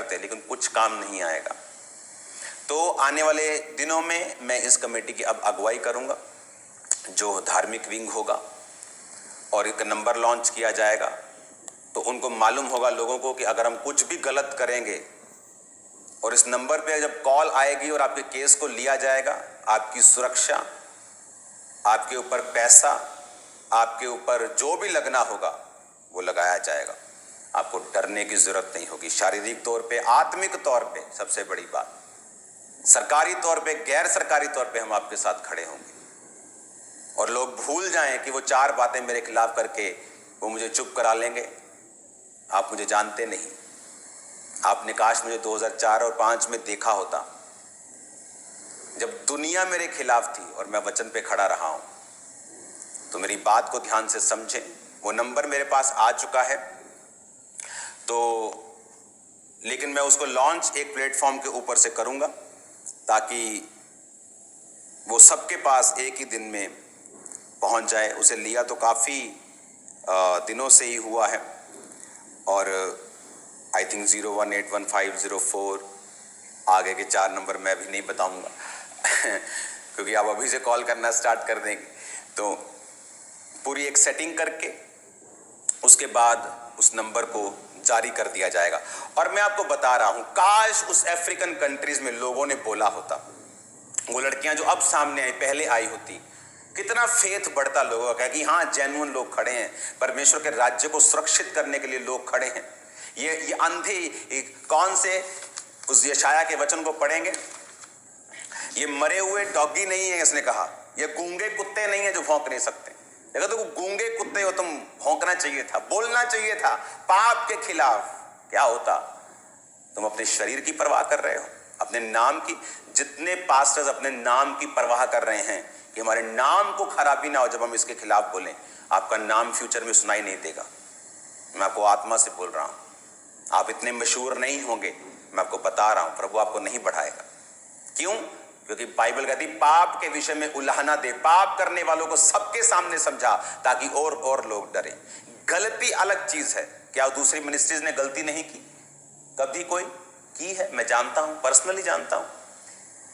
करते, लेकिन कुछ काम नहीं आएगा। तो आने वाले दिनों में मैं इस कमेटी की अब अगुवाई करूंगा, जो धार्मिक विंग होगा, और एक नंबर लॉन्च किया जाएगा। तो उनको मालूम होगा लोगों को कि अगर हम कुछ भी गलत करेंगे और इस नंबर पे जब कॉल आएगी और आपके केस को लिया जाएगा, आपकी सुरक्षा, आपके ऊपर पैसा, आपके ऊपर जो भी लगना होगा वो लगाया जाएगा। आपको डरने की जरूरत नहीं होगी, शारीरिक तौर पे, आत्मिक तौर पे, सबसे बड़ी बात, सरकारी तौर पे, गैर सरकारी तौर पे हम आपके साथ खड़े होंगे। और लोग भूल जाएं कि वो 4 बातें मेरे खिलाफ करके वो मुझे चुप करा लेंगे। आप मुझे जानते नहीं। आपने काश मुझे 2004 और 5 में देखा होता, जब दुनिया मेरे खिलाफ थी और मैं वचन पे खड़ा रहा हूं। तो मेरी बात को ध्यान से समझें। वो नंबर मेरे पास आ चुका है, तो लेकिन मैं उसको लॉन्च एक प्लेटफॉर्म के ऊपर से करूंगा, ताकि वो सबके पास एक ही दिन में पहुंच जाए। उसे लिया तो काफ़ी दिनों से ही हुआ है, और आई थिंक 018150 आगे के 4 नंबर मैं अभी नहीं बताऊंगा क्योंकि आप अभी से कॉल करना स्टार्ट कर देंगे। तो पूरी एक सेटिंग करके उसके बाद उस नंबर को जारी कर दिया जाएगा। और मैं आपको बता रहा हूं, काश उस अफ्रीकन कंट्रीज में लोगों ने बोला होता, वो लड़कियां जो अब सामने आई पहले आई होती, कितना फेथ बढ़ता लोगों का कि हाँ जेन्युइन लोग खड़े हैं, परमेश्वर के राज्य को सुरक्षित करने के लिए लोग खड़े हैं। ये अंधे कौन से उस यशाया के वचन को पढ़ेंगे, ये मरे हुए डॉगी नहीं है, इसने कहा, ये गूंगे कुत्ते नहीं है जो भौंक नहीं सकते। देखो तो गूंगे कुत्ते हो तुम, भौंकना चाहिए था, बोलना चाहिए था पाप के खिलाफ। क्या होता? तुम अपने शरीर की परवाह कर रहे हो, अपने नाम की। जितने पास्टर्स अपने नाम की परवाह कर रहे हैं कि हमारे नाम को खराबी ना हो जब हम इसके खिलाफ बोलें, आपका नाम फ्यूचर में सुनाई नहीं देगा। मैं आपको आत्मा से बोल रहा हूं, आप इतने मशहूर नहीं होंगे, मैं आपको बता रहा हूं, प्रभु आपको नहीं बढ़ाएगा। क्यों? क्योंकि बाइबल कहती पाप के विषय में उलाहना दे, पाप करने वालों को सबके सामने समझा, ताकि और लोग डरे। गलती अलग चीज है। क्या दूसरी मिनिस्ट्रीज ने गलती नहीं की? कभी कोई की है? मैं जानता हूं, पर्सनली जानता हूं।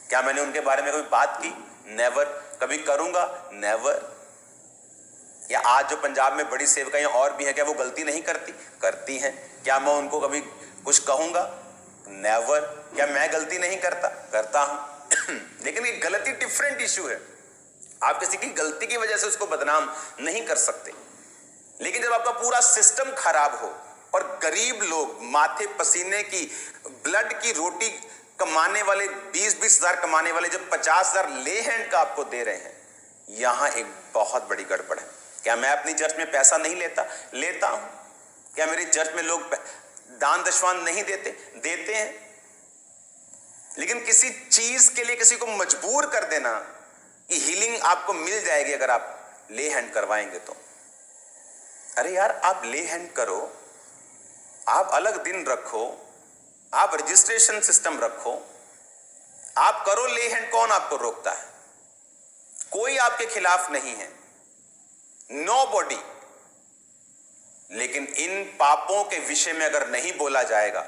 क्या मैंने उनके बारे में कोई बात की? नेवर। कभी करूंगा? नेवर। या आज जो पंजाब में बड़ी सेवकाएं और भी हैं, क्या वो गलती नहीं करती? करती हैं। क्या मैं उनको कभी कुछ कहूंगा? नेवर। क्या मैं गलती नहीं करता? करता हूं लेकिन ये गलती डिफरेंट इश्यू है। आप किसी की गलती की वजह से उसको बदनाम नहीं कर सकते। लेकिन जब आपका पूरा सिस्टम खराब हो और गरीब लोग माथे पसीने की, ब्लड की रोटी कमाने वाले, 20-20 हजार कमाने वाले जब 50,000 ले हैंड का आपको दे रहे हैं, यहां एक बहुत बड़ी गड़बड़ है। क्या मैं अपनी चर्च में पैसा नहीं लेता? लेता हूं। क्या मेरी चर्च में लोग दान दशवान नहीं देते? देते हैं। लेकिन किसी चीज के लिए किसी को मजबूर कर देना कि हीलिंग आपको मिल जाएगी अगर आप ले हैंड करवाएंगे तो। अरे यार, आप ले हैंड करो, आप अलग दिन रखो, आप रजिस्ट्रेशन सिस्टम रखो, आप करो ले हैंड। कौन आपको रोकता है? कोई आपके खिलाफ नहीं है, नोबॉडी। लेकिन इन पापों के विषय में अगर नहीं बोला जाएगा,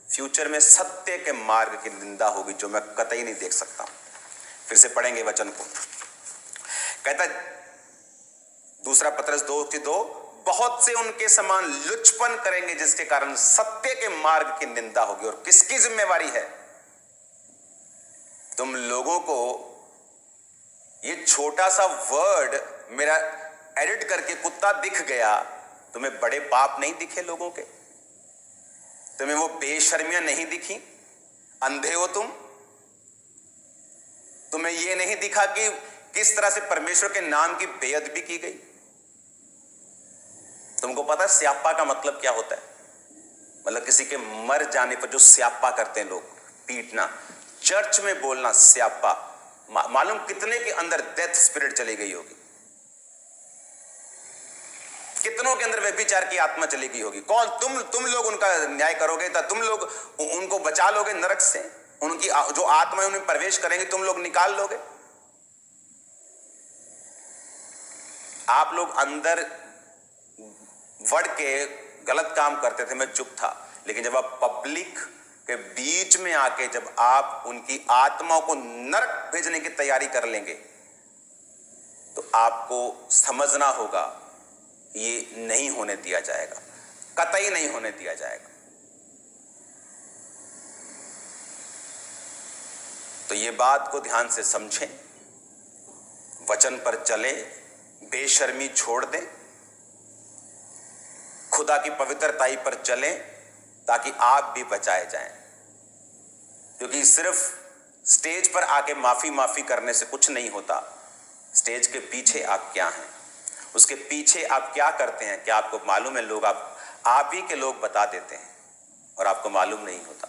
फ्यूचर में सत्य के मार्ग की निंदा होगी, जो मैं कतई नहीं देख सकता। फिर से पढ़ेंगे वचन को। कहता दूसरा पत्रस 2:2, बहुत से उनके समान लुचपन करेंगे जिसके कारण सत्य के मार्ग की निंदा होगी। और किसकी जिम्मेवारी है? तुम लोगों को ये छोटा सा वर्ड मेरा एडिट करके कुत्ता दिख गया, तुम्हें बड़े पाप नहीं दिखे लोगों के? तुम्हें वो बेशर्मियां नहीं दिखी? अंधे हो तुम? तुम्हें ये नहीं दिखा कि किस तरह से परमेश्वर के नाम की बेअदबी की गई? तुमको पता है स्यापा का मतलब क्या होता है? मतलब किसी के मर जाने पर जो स्यापा करते हैं लोग, पीटना। चर्च में बोलना स्यापा। मालूम कितने के अंदर डेथ स्पिरिट चली गई होगी, कितनों के अंदर व्यभिचार की आत्मा चली गई होगी। कौन? तुम लोग उनका न्याय करोगे? तो तुम लोग उनको बचा लोगे नरक से? उनकी जो आत्मा उनमें प्रवेश करेंगे तुम लोग निकाल लोगे? आप लोग अंदर बढ़ के गलत काम करते थे, मैं चुप था। लेकिन जब आप पब्लिक के बीच में आके जब आप उनकी आत्माओं को नरक भेजने की तैयारी कर लेंगे तो आपको समझना होगा ये नहीं होने दिया जाएगा, कतई नहीं होने दिया जाएगा। तो ये बात को ध्यान से समझें, वचन पर चले, बेशर्मी छोड़ दें, खुदा की पवित्रताई पर चलें ताकि आप भी बचाए जाएं। क्योंकि सिर्फ स्टेज पर आके माफी करने से कुछ नहीं होता। स्टेज के पीछे आप क्या हैं, उसके पीछे आप क्या करते हैं, क्या आपको मालूम है? लोग आप ही के लोग बता देते हैं और आपको मालूम नहीं होता।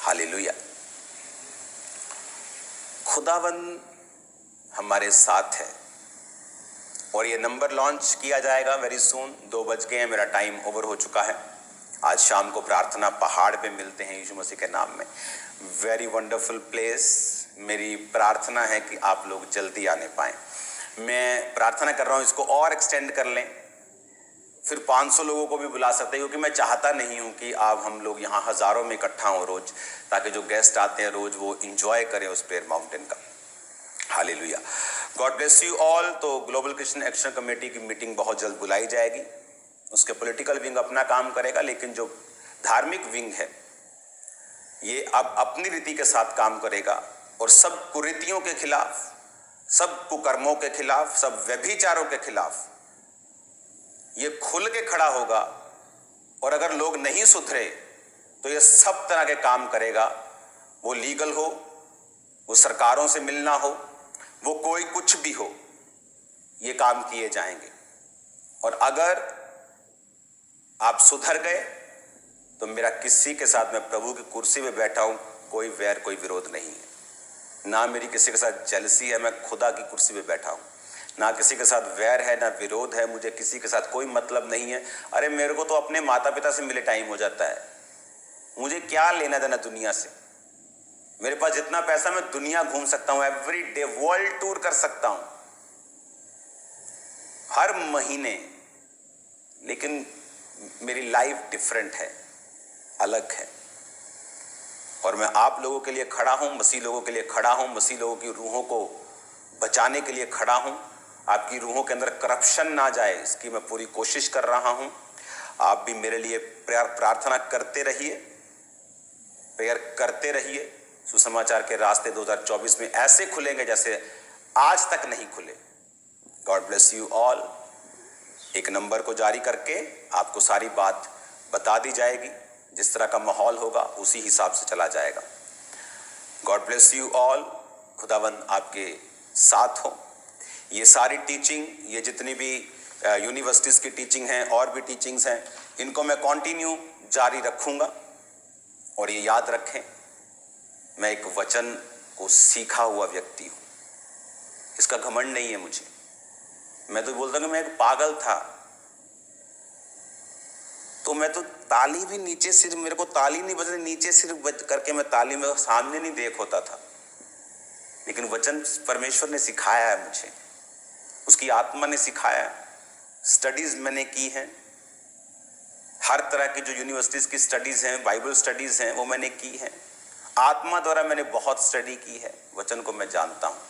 हालेलुया। खुदावन हमारे साथ है और ये नंबर लॉन्च किया जाएगा वेरी सून। 2 बज गए हैं, मेरा टाइम ओवर हो चुका है। आज शाम को प्रार्थना पहाड़ पे मिलते हैं यीशु मसीह के नाम में। Very wonderful place. मेरी प्रार्थना है कि आप लोग जल्दी आने पाएं। मैं प्रार्थना कर रहा हूँ इसको और एक्सटेंड कर लें, फिर 500 लोगों को भी बुला सकते हैं, क्योंकि मैं चाहता नहीं हूँ कि आप हम लोग यहाँ हज़ारों में इकट्ठा हों रोज, ताकि जो गेस्ट आते हैं रोज वो इंजॉय करें उस प्रेयर माउंटेन का। Hallelujah. God bless you all. तो ग्लोबल क्रिश्चियन एक्शन कमेटी की मीटिंग बहुत जल्द बुलाई जाएगी। उसके पॉलिटिकल विंग अपना काम करेगा, लेकिन जो धार्मिक विंग है ये अब अपनी रीति के साथ काम करेगा और सब कुरीतियों के खिलाफ, सब कुकर्मों के खिलाफ, सब व्यभिचारों के खिलाफ ये खुल के खड़ा होगा। और अगर लोग नहीं सुधरे तो ये सब तरह के काम करेगा। वो लीगल हो, वो सरकारों से मिलना हो, वो कोई कुछ भी हो, ये काम किए जाएंगे। और अगर आप सुधर गए तो मेरा किसी के साथ, मैं प्रभु की कुर्सी पे बैठा हूं, कोई वैर कोई विरोध नहीं है। ना मेरी किसी के साथ जेलसी है, मैं खुदा की कुर्सी पे बैठा हूं। ना किसी के साथ वैर है, ना विरोध है, मुझे किसी के साथ कोई मतलब नहीं है। अरे मेरे को तो अपने माता पिता से मिले टाइम हो जाता है, मुझे क्या लेना देना दुनिया से। मेरे पास जितना पैसा, मैं दुनिया घूम सकता हूं, एवरी डे वर्ल्ड टूर कर सकता हूं हर महीने, लेकिन मेरी लाइफ डिफरेंट है, अलग है। और मैं आप लोगों के लिए खड़ा हूं, मसीह लोगों के लिए खड़ा हूं, मसीह लोगों की रूहों को बचाने के लिए खड़ा हूं। आपकी रूहों के अंदर करप्शन ना जाए, इसकी मैं पूरी कोशिश कर रहा हूं। आप भी मेरे लिए प्रार्थना करते रहिए, प्रेयर करते रहिए। सुसमाचार के रास्ते 2024 में ऐसे खुलेंगे जैसे आज तक नहीं खुले। God bless you all. एक नंबर को जारी करके आपको सारी बात बता दी जाएगी, जिस तरह का माहौल होगा उसी हिसाब से चला जाएगा। God bless you all. खुदावन आपके साथ हो। ये सारी टीचिंग, ये जितनी भी यूनिवर्सिटीज़ की टीचिंग हैं और भी टीचिंग्स हैं, इनको मैं कंटिन्यू जारी रखूँगा। और ये याद रखें, मैं एक वचन को सीखा हुआ व्यक्ति हूँ, इसका घमंड नहीं है मुझे। मैं तो बोलता हूँ कि मैं एक पागल था, तो मैं तो ताली भी नीचे सिर, मेरे को ताली नहीं बजनी, नीचे सिर बज करके मैं ताली में सामने नहीं देख होता था। लेकिन वचन परमेश्वर ने सिखाया है मुझे, उसकी आत्मा ने सिखाया। स्टडीज मैंने की हैं, हर तरह की जो यूनिवर्सिटीज की स्टडीज हैं, बाइबल स्टडीज हैं, वो मैंने की हैं। आत्मा द्वारा मैंने बहुत स्टडी की है। वचन को मैं जानता हूँ,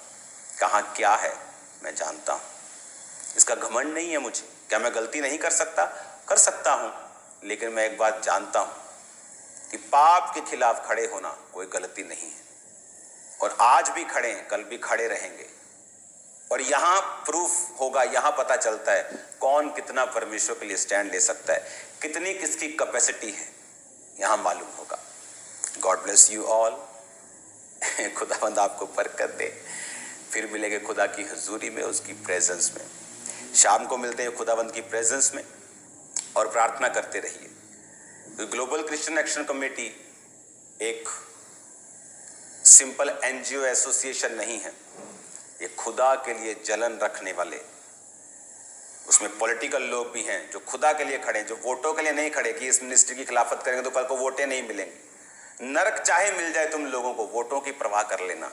कहाँ क्या है मैं जानता हूँ। इसका घमंड नहीं है मुझे। क्या मैं गलती नहीं कर सकता? कर सकता हूँ, लेकिन मैं एक बात जानता हूँ कि पाप के खिलाफ खड़े होना कोई गलती नहीं है। और आज भी खड़े हैं, कल भी खड़े रहेंगे। और यहाँ प्रूफ होगा, यहाँ पता चलता है कौन कितना परमेश्वर के लिए स्टैंड ले सकता है, कितनी किसकी कैपेसिटी है, यहाँ मालूम होगा। God bless you all. खुदावंद आपको बरकत दे। फिर मिलेंगे खुदा की हजूरी में, उसकी प्रेजेंस में। शाम को मिलते हैं खुदावंद की प्रेजेंस में और प्रार्थना करते रहिए। ग्लोबल क्रिश्चियन एक्शन कमेटी एक सिंपल एनजीओ एसोसिएशन नहीं है, ये खुदा के लिए जलन रखने वाले, उसमें पॉलिटिकल लोग भी हैं जो खुदा के लिए खड़े हैं, जो वोटों के लिए नहीं खड़े कि इस मिनिस्ट्री की खिलाफत करेंगे तो कल को वोटें नहीं मिलेंगी। नरक चाहे मिल जाए तुम लोगों को, वोटों की परवाह कर लेना।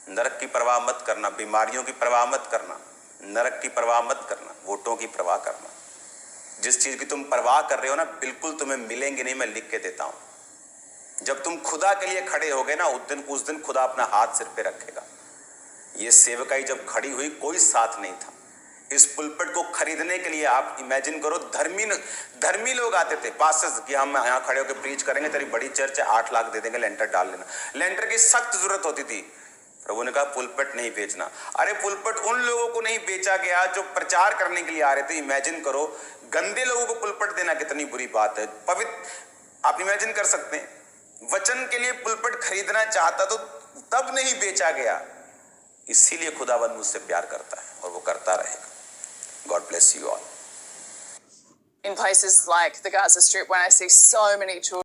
नरक की परवाह मत करना, बीमारियों की परवाह मत करना, नरक की परवाह मत करना, वोटों की परवाह करना। जिस चीज की तुम परवाह कर रहे हो ना, बिल्कुल तुम्हें मिलेंगे नहीं, मैं लिख के देता हूं। जब तुम खुदा के लिए खड़े होगे ना, उस दिन खुदा अपना हाथ सिर पे रखेगा। ये सेवकाई जब खड़ी हुई, कोई साथ नहीं था। इस पुलपिट को खरीदने के लिए आप इमेजिन करो, धर्मी लोग आते थे, पास्टर्स, कि हम यहाँ खड़े होकर प्रीच करेंगे, तेरी बड़ी चर्च है, 8 लाख दे देंगे, लेंटर डाल लेना। लेंटर की सख्त जरूरत होती थी। प्रभु ने कहा पुलपिट नहीं बेचना। अरे पुलपिट उन लोगों को नहीं बेचा गया जो प्रचार करने के लिए आ रहे थे। इमेजिन करो, गंदे लोगों को पुलपिट देना कितनी बुरी बात है। पवित्र, आप इमेजिन कर सकते हैं, वचन के लिए पुलपिट खरीदना चाहता तो तब नहीं बेचा गया। इसीलिए खुदावंद मुझसे प्यार करता है और वो करता रहेगा। God bless you all. In places like the Gaza Strip, when I see so many children